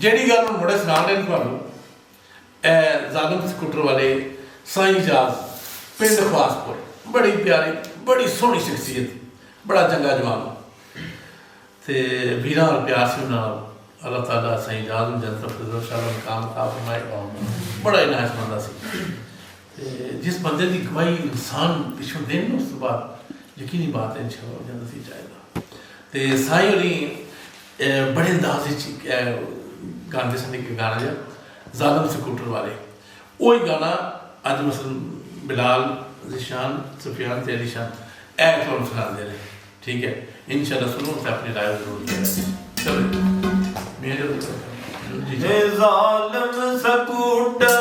ਜਿਹੜੀ ਗੱਲ ਹੁਣ ਮੁੰਡੇ ਸੁਣਾ ਰਹੇ ਨੇ ਤੁਹਾਨੂੰ, ਇਹ ਜ਼ਾਲਮ ਸਕੂਟਰ ਵਾਲੇ ਸਾਈਂ ਇਜਾਜ਼ ਪਿੰਡ ਖਵਾਸਪੁਰ, बड़ी प्यारी बड़ी सोहनी शख्सियत, बड़ा चंगा जवान ते वीरां और प्यार से उन्होंने अल्लाह ताला साईं इजाज़ नूं जन्नत फिरदौस आला मकाम अता फरमाए। बड़ा ही नाइस बंदा सी ते जिस बंदे की गवाही इंसान पिछों देन उस तो बाद यकीनी बात है इंशाअल्लाह जन्नत ही जाएगा। ते साईं होरी बड़े अंदाज गाते सन एक गाना जिहा ज़ालिम स्कूटर वाले, वही गाना अज मसलन बिलाल ज़ीशान सुफियान ते अली शान ऐ तुहानूं सुणांदे ने। ठीक है, इंशाअल्लाह सुनो ते अपनी राय जरूर देना। चलो मेरे ज़ालिम स्कूटर